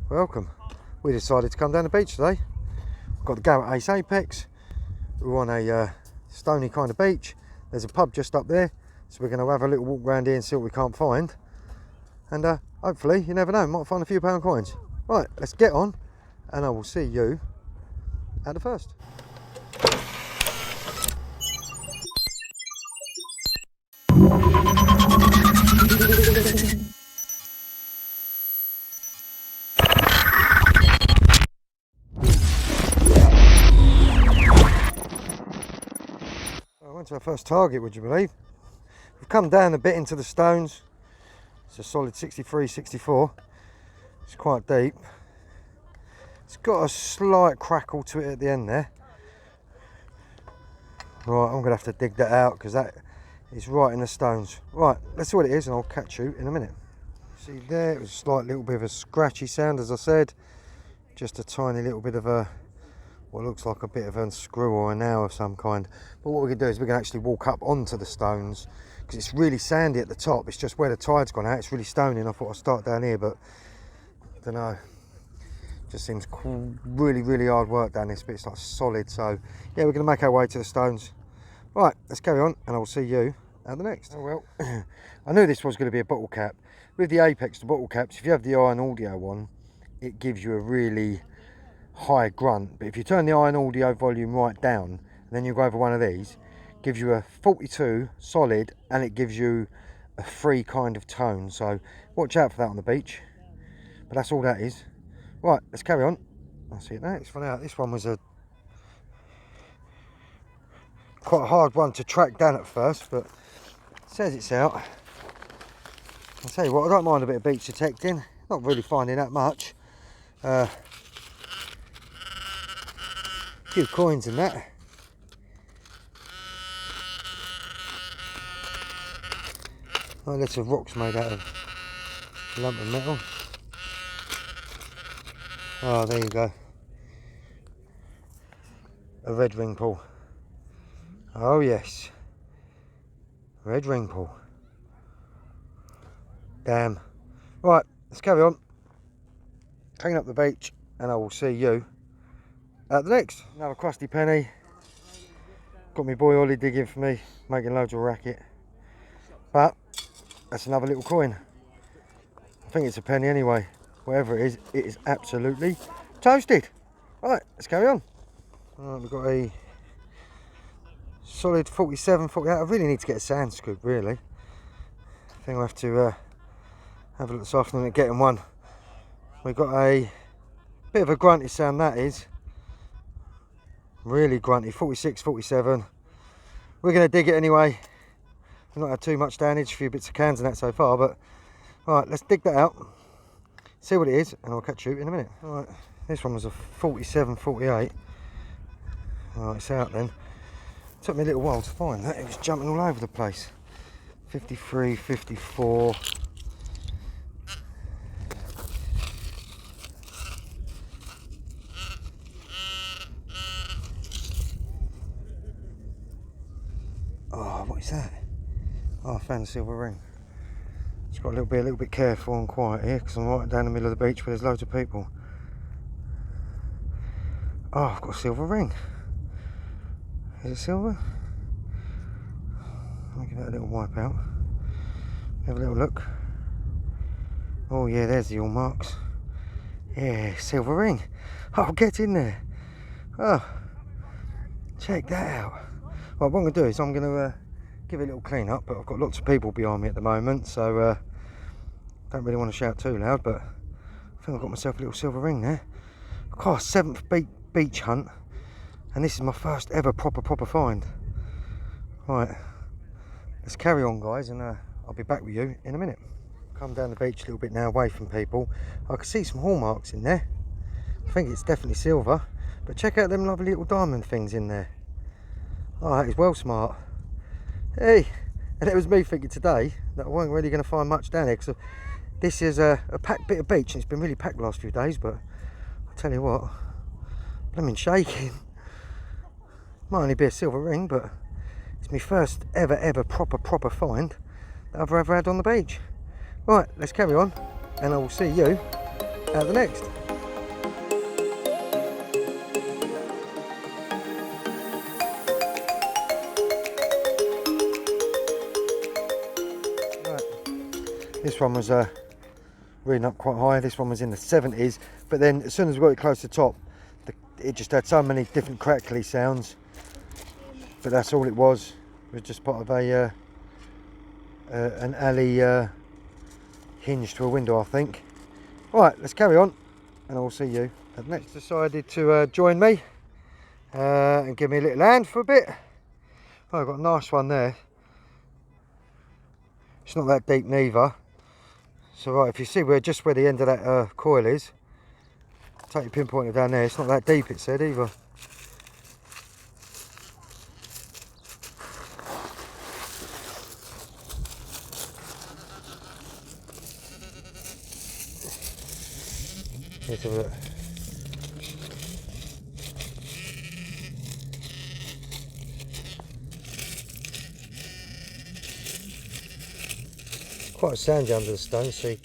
Welcome. We decided to come down the beach today. We've got the Garrett Ace Apex. We're on a stony kind of beach. There's a pub just up there, so we're going to have a little walk around here and see what we can't find. And hopefully, you never know, might find a few pound coins. Right, let's get on, and I will see you at the first. I went to our first target, would you believe? We've come down a bit into the stones. It's a solid 63, 64. It's quite deep. It's got a slight crackle to it at the end there. Right, I'm going to have to dig that out because that is right in the stones. Right, let's see what it is and I'll catch you in a minute. See there, it was a slight little bit of a scratchy sound, as I said. Just a tiny little bit of a, what looks like a bit of a screw or a nail of some kind. But what we can do is we can actually walk up onto the stones because it's really sandy at the top. It's just where the tide's gone out. It's really stony, and I thought I'd start down here, but I don't know. Just seems cool, really hard work down this bit. It's like solid. So yeah, we're going to make our way to the stones. Right, let's carry on, and I'll see you at the next. Oh well, I knew this was going to be a bottle cap. With the Apex, the bottle caps, if you have the iron audio on, it gives you a really high grunt. But if you turn the iron audio volume right down, and then you go over one of these, it gives you a 42 solid, and it gives you a free kind of tone. So watch out for that on the beach. But that's all that is. Right, let's carry on. I'll see you next. This one was quite a hard one to track down at first, but it says it's out. I'll tell you what, I don't mind a bit of beach detecting. Not really finding that much. A few coins in that. Oh, lots of rocks made out of lump of metal. Oh, there you go. A red ring pull. Oh yes. Red ring pull. Damn. Right, let's carry on. Clean up the beach and I will see you at the next. Another crusty penny. Got my boy Ollie digging for me, making loads of racket. But that's another little coin. I think it's a penny anyway. Whatever it is absolutely toasted. Right, let's carry on. Right, we've got a solid 47, 48. I really need to get a sand scoop, really. I think I'll have to have a look this afternoon at getting one. We've got a bit of a grunty sound, that is. Really grunty, 46, 47. We're going to dig it anyway. We've not had too much damage, a few bits of cans and that so far, but right, let's dig that out. See what it is, and I'll catch you in a minute. Right, this one was a 47, 48. Right, it's out then. It took me a little while to find that. It was jumping all over the place. 53, 54. Oh, what is that? Oh, I found a silver ring. Just got to be a little bit careful and quiet here because I'm right down the middle of the beach where there's loads of people. Oh, I've got a silver ring. Is it silver? Let me give that a little wipe out. Have a little look. Oh yeah, there's the all marks. Yeah, silver ring. Oh, get in there. Oh, check that out. Right, what I'm going to do is I'm going to give it a little clean up, but I've got lots of people behind me at the moment, so don't really want to shout too loud, but I think I've got myself a little silver ring there. I've got a 7th beach hunt, and this is my first ever proper find. Right, let's carry on, guys, and I'll be back with you in a minute. Come down the beach a little bit now, away from people. I can see some hallmarks in there. I think it's definitely silver, but check out them lovely little diamond things in there. Oh, that is well smart. Hey, and it was me thinking today that I wasn't really going to find much down here because this is a packed bit of beach and it's been really packed the last few days, but I'll tell you what, blooming shaking. Might only be a silver ring, but it's my first ever proper find that I've ever had on the beach. Right, let's carry on and I will see you at the next. This one was reading up quite high. This one was in the 70s, but then as soon as we got it close to the top, it just had so many different crackly sounds. But that's all it was. It was just part of a an alley hinge to a window, I think. Right, let's carry on, and I'll see you at the next. Decided to join me and give me a little hand for a bit. Oh, I've got a nice one there. It's not that deep neither. So right, if you see just where the end of that coil is, take your pinpointer down there. It's not that deep, it said, either. Let's have a look. Quite sandy under the stone, so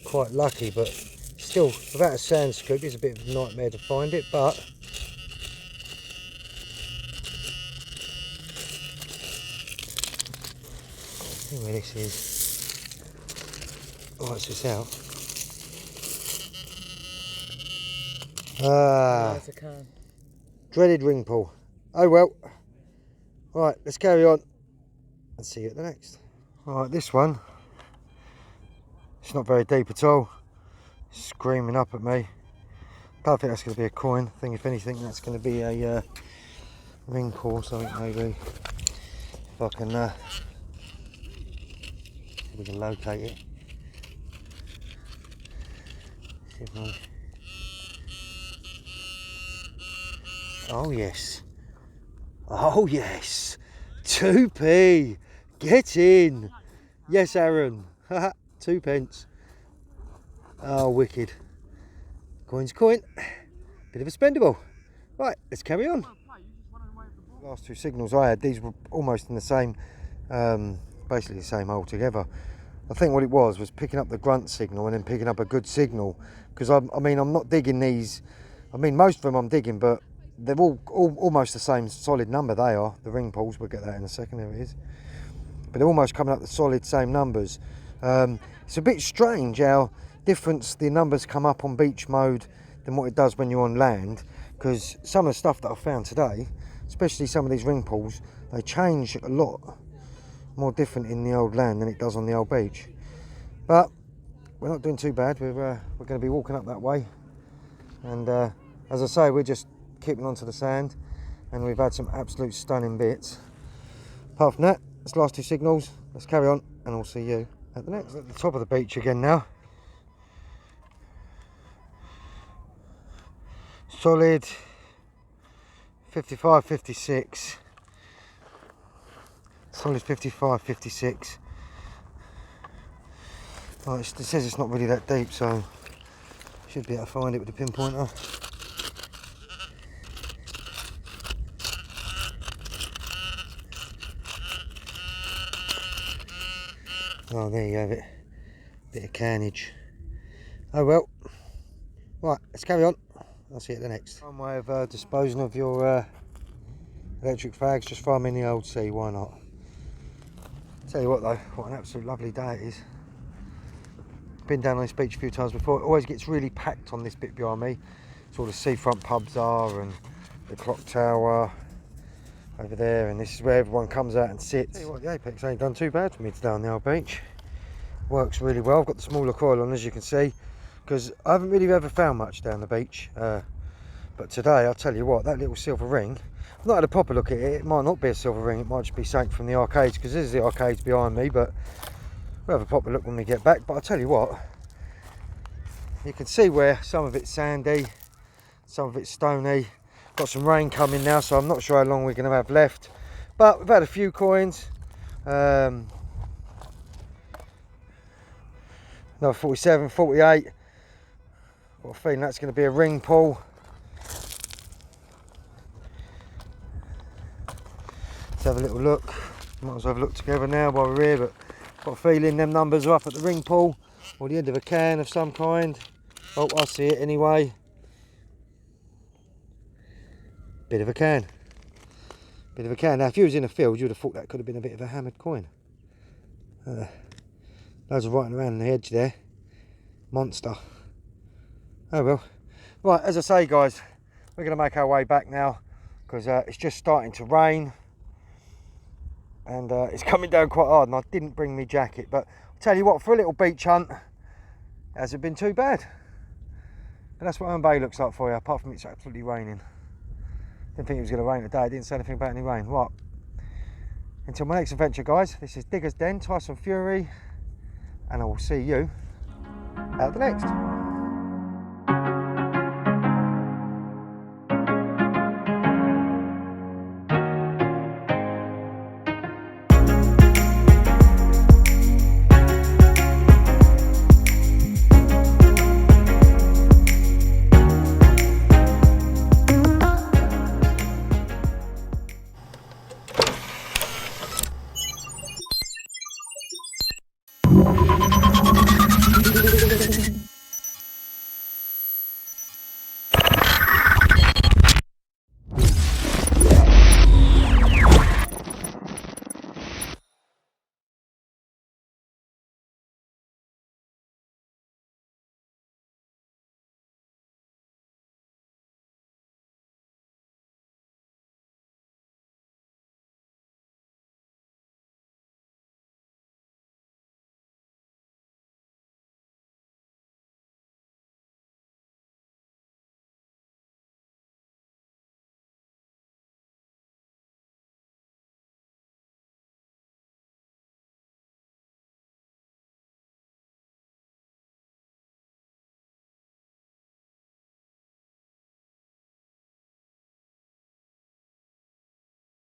quite lucky, but still, without a sand scoop, it's a bit of a nightmare to find it, but I think where this is. Oh, it's this out. Ah, a can. Dreaded ring pull. Oh well. Right, let's carry on and see you at the next. Right, this one, it's not very deep at all. It's screaming up at me. Don't think that's going to be a coin. I think if anything, that's going to be a ring pull or something maybe. If I can, if we can locate it. See if I... Oh yes. Oh yes. 2p. Get in. Yes, Aaron. 2 pence. Oh, wicked. Coin's a coin. Bit of a spendable. Right, let's carry on. Last 2 signals I had, these were almost in the same, basically the same hole together. I think what it was picking up the grunt signal and then picking up a good signal. Because I mean, I'm not digging these. I mean, most of them I'm digging, but they're all almost the same solid number. They are the ring pulls. We'll get that in a second. There it is. But they're almost coming up the solid same numbers. It's a bit strange how different the numbers come up on beach mode than what it does when you're on land, because some of the stuff that I found today, especially some of these ring pulls, they change a lot more different in the old land than it does on the old beach. But we're not doing too bad. We're going to be walking up that way, and as I say, we're just keeping onto the sand, and we've had some absolute stunning bits. Apart from that, it's the last 2 signals. Let's carry on, and I'll see you at the next. At the top of the beach again now. Solid 55, 56. Solid 55, 56. Oh, it says it's not really that deep, so should be able to find it with the pinpointer. Oh, there you have it. Bit of carnage. Oh well. Right, let's carry on. I'll see you at the next. One way of disposing of your electric fags, just throw them in the old sea, why not? Tell you what though, what an absolute lovely day it is. Been down on this beach a few times before. It always gets really packed on this bit behind me. It's all the seafront pubs are, and the clock tower over there, and this is where everyone comes out and sits. Tell you what, the Apex ain't done too bad for me today on the old beach. Works really well. I've got the smaller coil on, as you can see, because I haven't really ever found much down the beach. But today, I'll tell you what, that little silver ring, I've not had a proper look at it. It might not be a silver ring, it might just be something from the arcades, because this is the arcades behind me, but we'll have a proper look when we get back. But I'll tell you what, you can see where some of it's sandy, some of it's stony. Got some rain coming now, so I'm not sure how long we're going to have left, but we've had a few coins. Another 47, 48. Got a feeling that's going to be a ring pull. Let's have a little look. Might as well have a look together now while we're here, but got a feeling them numbers are up at the ring pull or the end of a can of some kind. Oh, I see it anyway. Bit of a can. Bit of a can. Now, if you was in a field, you'd have thought that could have been a bit of a hammered coin. Loads of writing around the edge there. Monster. Oh well. Right, as I say guys, we're going to make our way back now because it's just starting to rain and it's coming down quite hard, and I didn't bring my jacket, but I'll tell you what, for a little beach hunt, it hasn't been too bad. And that's what U.K.M.D Bay looks like for you, apart from it's absolutely raining. Didn't think it was going to rain today, didn't say anything about any rain. Right, until my next adventure guys, this is Digger's Den, Tyson Fury, and I will see you at the next.